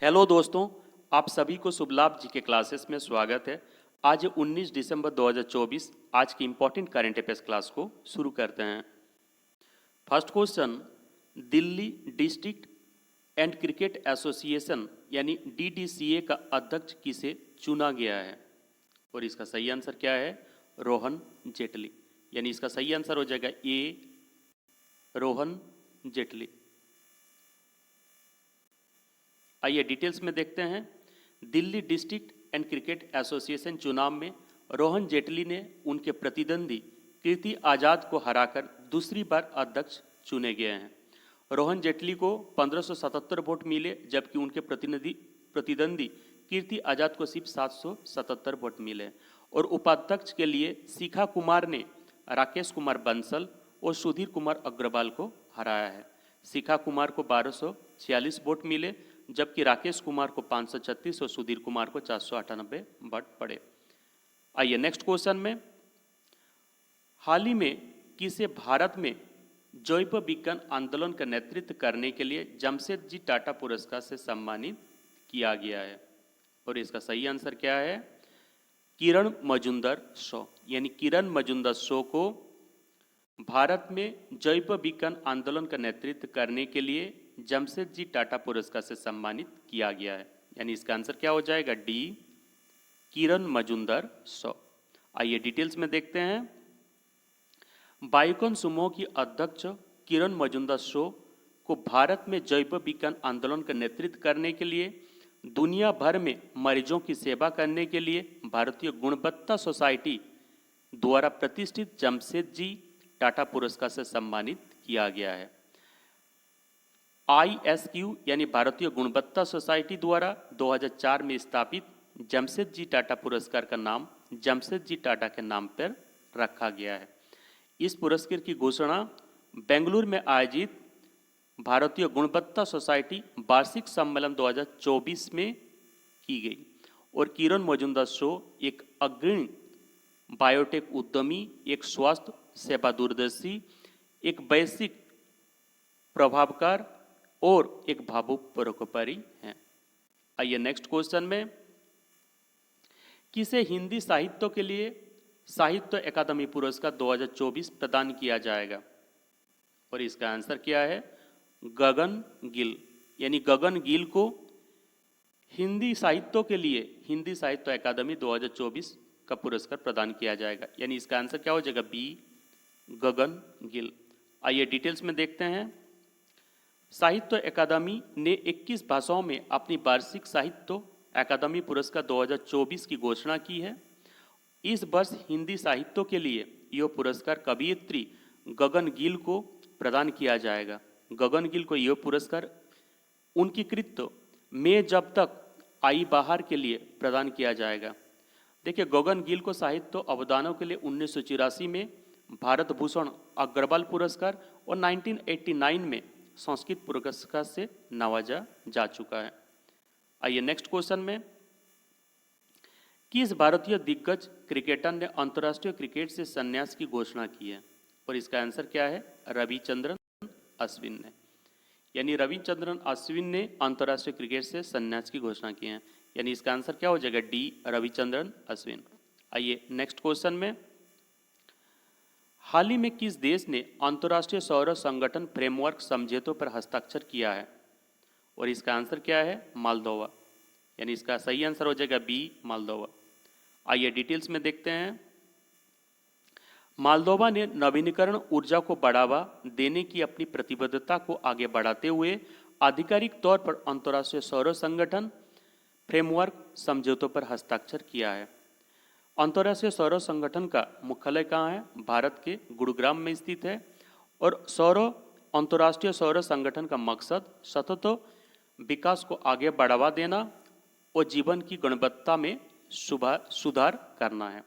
Hello दोस्तों, आप सभी को शुभ लाभ जी के क्लासेस में स्वागत है। आज 19 दिसंबर 2024 आज की इम्पोर्टेंट करंट अफेयर्स क्लास को शुरू करते हैं। First question, Delhi district and cricket association यानी डीडीसीए का अध्यक्ष किसे चुना गया है? और इसका सही आंसर क्या है? रोहन जेटली। यानी इसका सही आंसर हो जाएगा ए, रोहन जेटली। आइए डिटेल्स में देखते हैं। Delhi district and cricket association चुनाव में रोहन जेटली ने उनके प्रतिद्वंदी कीर्ति आजाद को हराकर दूसरी बार अध्यक्ष चुने गए हैं। रोहन जेटली को 1577 वोट मिले, जबकि उनके प्रतिद्वंदी कीर्ति आजाद को सिर्फ 777 वोट मिले। और उपाध्यक्ष के लिए शिखा कुमार ने राकेश कुमार बंसल और सुधीर कुमार अग्रवाल को हराया है। शिखा कुमार को 1246 वोट मिले, जबकि राकेश कुमार को 536 और सुधीर कुमार को 498 वोट पड़े। आइए नेक्स्ट क्वेश्चन में, हाल ही में किसे भारत में जैव विज्ञान आंदोलन का नेतृत्व करने के लिए जमशेदजी टाटा पुरस्कार से सम्मानित किया गया है? और इसका सही आंसर क्या है? किरण मजुमदार शो। यानी किरण मजुमदार शो को भारत में जैव विज्ञान आंदोलन का नेतृत्व करने के लिए जमशेदजी टाटा पुरस्कार से सम्मानित किया गया है। यानी इसका आंसर क्या हो जाएगा? डी, किरण मजुमदार शो। आइए डिटेल्स में देखते हैं। बायोकॉन समूह की अध्यक्ष किरण मजुमदार शो को भारत में जैव विज्ञान आंदोलन का नेतृत्व करने के लिए दुनिया भर में मरीजों की सेवा करने के लिए भारतीय गुणवत्ता सोसाइटी द्वारा प्रतिष्ठित जमशेदजी टाटा पुरस्कार से सम्मानित किया गया है। ISQ यानी भारतीय गुणवत्ता सोसाइटी द्वारा 2004 में स्थापित जमशेदजी टाटा पुरस्कार का नाम जमशेदजी टाटा के नाम पर रखा गया है। इस पुरस्कार की घोषणा बेंगलुरु में आयोजित भारतीय गुणवत्ता सोसाइटी वार्षिक सम्मेलन 2024 में की गई। और किरण मजुमदार शो एक अग्रणी बायोटेक उद्यमी, एक स्वास्थ्य सेवा दूरदर्शी, एक वैश्विक प्रभावकार और एक भावुक परोपकारी हैं। आइए नेक्स्ट क्वेश्चन में, किसे हिंदी साहित्य के लिए साहित्य अकादमी पुरस्कार 2024 प्रदान किया जाएगा? और इसका आंसर क्या है? गगन गिल। यानी गगन गिल को हिंदी साहित्य के लिए हिंदी साहित्य अकादमी 2024 का पुरस्कार प्रदान किया जाएगा। यानी इसका आंसर क्या हो जाएगा? बी, गगन गिल। आइए डिटेल्स में देखते हैं। साहित्य अकादमी ने 21 भाषाओं में अपनी वार्षिक साहित्य अकादमी पुरस्कार 2024 की घोषणा की है। इस वर्ष हिंदी साहित्य के लिए यह पुरस्कार कवयित्री गगन गिल को प्रदान किया जाएगा। गगन गिल को यह पुरस्कार उनकी कृत्य मैं जब तक आई बाहर के लिए प्रदान किया जाएगा। देखिए, गगन गिल को साहित्य अवदानों के लिए 1984 में भारत भूषण अग्रवाल पुरस्कार और 1989 में संस्कृत पुरस्कार से नवाजा जा चुका है। आइए नेक्स्ट क्वेश्चन में, किस भारतीय दिग्गज क्रिकेटर ने अंतर्राष्ट्रीय क्रिकेट से संन्यास की घोषणा की है? और इसका आंसर क्या है? रविचंद्रन अश्विन ने। यानी रविचंद्रन अश्विन ने अंतर्राष्ट्रीय क्रिकेट से संन्यास की घोषणा की है। यानी इसका आंसर क्या हो जाएगा? डी, रविचंद्रन अश्विन। आइए नेक्स्ट क्वेश्चन में, हाल ही में किस देश ने अंतर्राष्ट्रीय सौर संगठन फ्रेमवर्क समझौते पर हस्ताक्षर किया है? और इसका आंसर क्या है? मालदोवा। यानी इसका सही आंसर हो जाएगा बी, मालदोवा। आइए डिटेल्स में देखते हैं। मालदोवा ने नवीनीकरण ऊर्जा को बढ़ावा देने की अपनी प्रतिबद्धता को आगे बढ़ाते हुए आधिकारिक तौर पर अंतर्राष्ट्रीय सौर संगठन फ्रेमवर्क समझौते पर हस्ताक्षर किया है। अंतर्राष्ट्रीय सौर संगठन का मुख्यालय कहाँ है? भारत के गुरुग्राम में स्थित है। और अंतर्राष्ट्रीय सौर संगठन का मकसद सतत विकास को आगे बढ़ावा देना और जीवन की गुणवत्ता में सुधार करना है।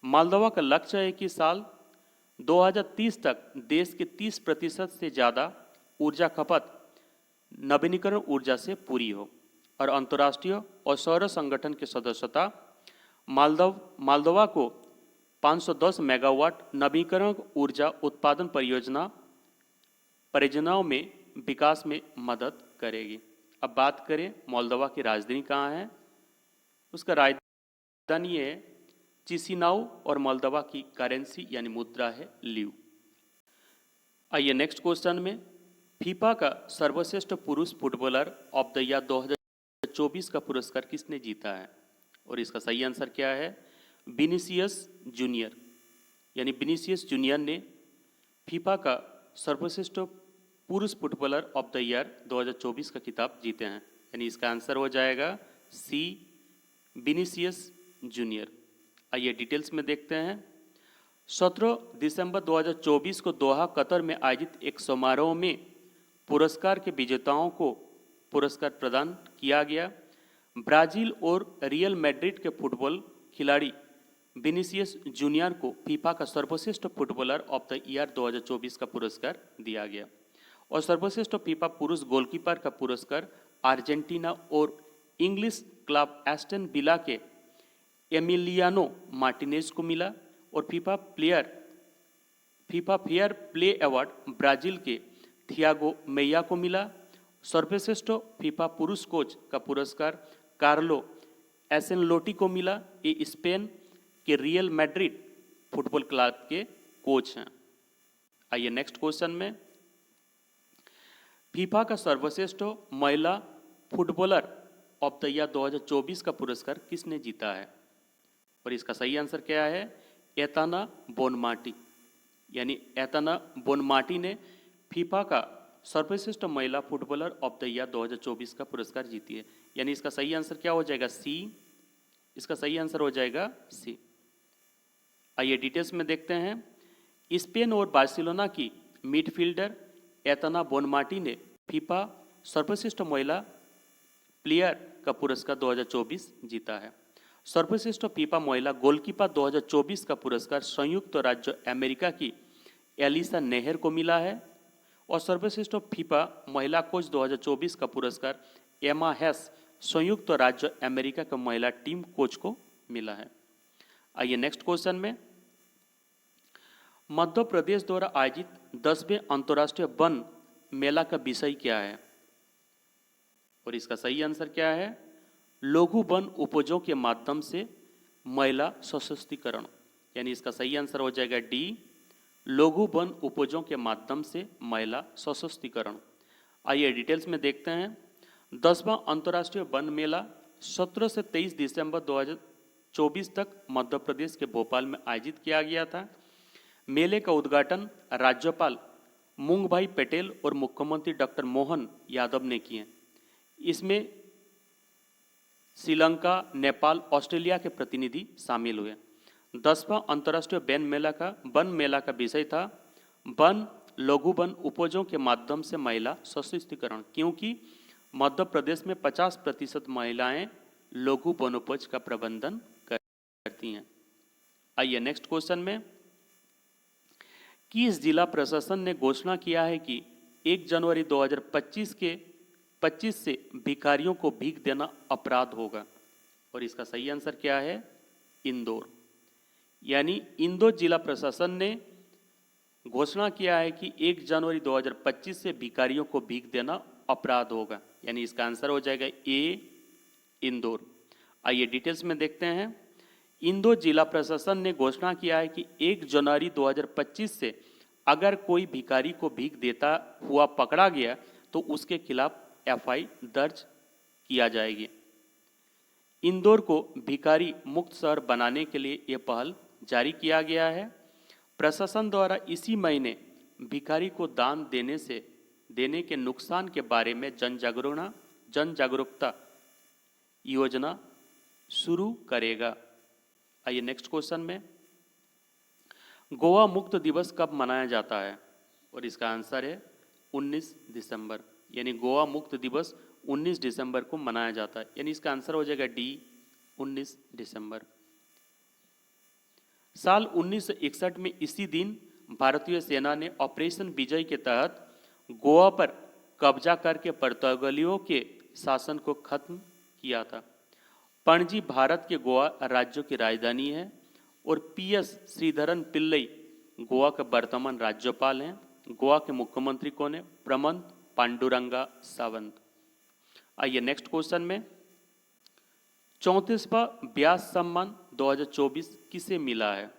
मालदोवा का लक्ष्य है कि साल 2030 तक देश के 30% से ज़्यादा ऊर्जा खपत नवीनीकरण ऊर्जा से पूरी हो। और अंतर्राष्ट्रीय और सौर संगठन की सदस्यता मालदोवा को 510 मेगावाट नवीकरण ऊर्जा उत्पादन परियोजनाओं में विकास में मदद करेगी। अब बात करें मोल्दोवा की राजधानी कहाँ है, उसका राजधानी है चिसिनाउ और मोल्दोवा की करेंसी यानी मुद्रा है ल्यू। आइए नेक्स्ट क्वेश्चन में, फीफा का सर्वश्रेष्ठ पुरुष फुटबॉलर ऑफ द ईयर 2024 का पुरस्कार किसने जीता है, और इसका सही आंसर क्या है, विनीसियस जूनियर, यानी विनीसियस जूनियर ने फीफा का सर्वश्रेष्ठ पुरुष फुटबॉलर ऑफ द ईयर 2024 का खिताब जीते हैं, यानी इसका आंसर हो जाएगा सी, विनीसियस जूनियर। आइए डिटेल्स में देखते हैं। 17 दिसंबर 2024 को दोहा कतर में आयोजित एक समारोह में पुरस्कार के विजेताओं को पुरस्कार प्रदान किया गया। ब्राजील और रियल मैड्रिड के फुटबॉल खिलाड़ी विनीसियस जूनियर को फीफा का सर्वश्रेष्ठ फुटबॉलर ऑफ द ईयर 2024 का पुरस्कार दिया गया, और सर्वश्रेष्ठ फीफा पुरुष गोलकीपर का पुरस्कार अर्जेंटीना और इंग्लिश क्लब एस्टन विला के एमिलियानो मार्टिनेज को मिला, और FIFA fair play award Brazil के थियागो मेया को मिला। सर्वश्रेष्ठ फीफा पुरुष कोच का पुरस्कार कार्लो एसेनलोटी को मिला, ये स्पेन के रियल मैड्रिड फुटबॉल क्लब के कोच हैं। आइए नेक्स्ट क्वेश्चन में, फीफा का सर्वश्रेष्ठ महिला फुटबॉलर ऑफ द ईयर 2024 का पुरस्कार किसने जीता है, और इसका सही आंसर क्या है, एताना बोनमाटी, यानी एताना बोनमाटी ने फीफा का सर्वश्रेष्ठ महिला फुटबॉलर ऑफ द ईयर 2024 का पुरस्कार जीती है, यानी इसका सही आंसर क्या हो जाएगा, सी, इसका सही आंसर हो जाएगा सी। आइए डिटेल्स में देखते हैं। स्पेन और बार्सिलोना की मिडफील्डर एताना बोनमाटी ने फीफा सर्वश्रेष्ठ महिला प्लेयर का पुरस्कार 2024 जीता है। सर्वश्रेष्ठ फीफा महिला गोलकीपर 2024 का पुरस्कार संयुक्त राज्य अमेरिका की एलिसा नेहर को मिला है, और सर्वश्रेष्ठ फीफा महिला कोच 2024 का पुरस्कार एमा हैस संयुक्त राज्य अमेरिका के महिला टीम कोच को मिला है। आइए नेक्स्ट क्वेश्चन में, मध्य प्रदेश द्वारा आयोजित 10वें अंतर्राष्ट्रीय वन मेला का विषय क्या है, और इसका सही आंसर क्या है, लघु वन उपजों के माध्यम से महिला सशक्तिकरण, यानी इसका सही आंसर हो जाएगा डी, लघु वन उपजों के माध्यम से महिला सशक्तिकरण। आइए डिटेल्स में देखते हैं। 10वां अंतर्राष्ट्रीय वन मेला 17 से 23 दिसंबर 2024 तक मध्य प्रदेश के भोपाल में आयोजित किया गया था। मेले का उद्घाटन राज्यपाल मूंगभाई पटेल और मुख्यमंत्री डॉक्टर मोहन यादव ने किए। इसमें श्रीलंका, नेपाल, ऑस्ट्रेलिया के प्रतिनिधि शामिल हुए। 10वां अंतर्राष्ट्रीय वन मेला का विषय था वन लघु वन उपजों के माध्यम से महिला सशक्तिकरण, क्योंकि मध्य प्रदेश में 50% महिलाएं लघु वनोपज का प्रबंधन करती हैं। आइए नेक्स्ट क्वेश्चन में, किस जिला प्रशासन ने घोषणा किया है कि 1 जनवरी 2025 से भिखारियों को भीख देना अपराध होगा, और इसका सही आंसर क्या है, इंदौर, यानी इंदौर जिला प्रशासन ने घोषणा किया है कि 1 जनवरी 2025 से भिखारियों को भीख देना अपराध होगा, यानी इसका आंसर हो जाएगा ए, इंदौर। आइए डिटेल्स में देखते हैं। इंदौर जिला प्रशासन ने घोषणा किया है कि 1 जनवरी 2025 से अगर कोई भिखारी को भीख देता हुआ पकड़ा गया तो उसके खिलाफ एफआई दर्ज किया जाएगी। इंदौर को भिखारी मुक्त शहर बनाने के लिए यह पहल जारी किया गया है। प्रशासन द्वारा इसी महीने भिखारी को दान देने के नुकसान के बारे में जन जागरूकता योजना शुरू करेगा। आइए नेक्स्ट क्वेश्चन में, गोवा मुक्त दिवस कब मनाया जाता है, और इसका आंसर है 19 दिसंबर, यानी गोवा मुक्त दिवस 19 दिसंबर को मनाया जाता है, यानी इसका आंसर हो जाएगा डी, 19 दिसंबर। साल 1961 में इसी दिन भारतीय सेना ने ऑपरेशन विजय के तहत गोवा पर कब्जा करके पुर्तगालियों के शासन को खत्म किया था। पणजी भारत के गोवा राज्य की राजधानी है, और पीएस श्रीधरन पिल्लई गोवा के वर्तमान राज्यपाल हैं। गोवा के मुख्यमंत्री कौन है, प्रमंत पांडुरंगा सावंत। आइए नेक्स्ट क्वेश्चन में, 34वां व्यास सम्मान 2024 किसे मिला है?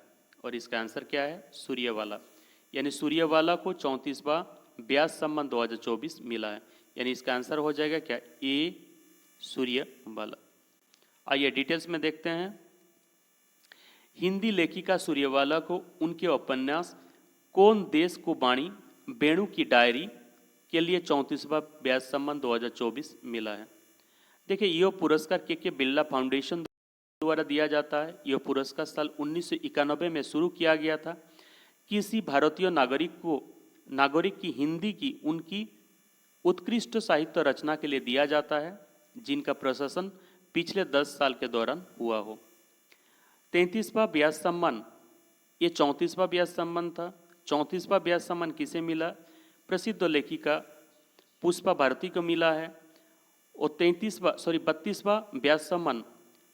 और इसका आंसर क्या है? सूर्यवाला। यानी सूर्यवाला को 34वां व्यास सम्मान 2024 मिला है। यानी इसका आंसर हो जाएगा क्या? ए, सूर्यवाला। आइए डिटेल्स में देखते हैं। हिंदी लेखिका सूर्यवाला को उनके उपन्यास कौन देश को बाणी बेणु की डायरी के लिए 34वां व्यास सम्मान 2024 मिला है। देखिए, यह पुरस्कार के बिरला फाउंडेशन द्वारा दिया जाता है। यह पुरस्कार साल 1991 में शुरू किया गया था। किसी भारतीय नागरिक की हिंदी की उनकी उत्कृष्ट साहित्य रचना के लिए दिया जाता है जिनका प्रशासन पिछले 10 साल के दौरान हुआ हो। 33वां व्यास सम्मान, ये 34वां व्यास सम्मान था। 34वां व्यास सम्मान किसे मिला? प्रसिद्ध लेखिका पुष्पा भारती को मिला है। और 32वां व्यास सम्मान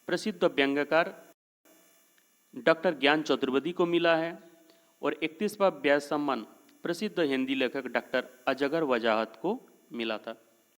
प्रसिद्ध व्यंग्यकार डॉक्टर ज्ञान चतुर्वेदी को मिला है। और 31वां व्यास सम्मान प्रसिद्ध हिंदी लेखक डॉक्टर अजगर वजाहत को मिला था।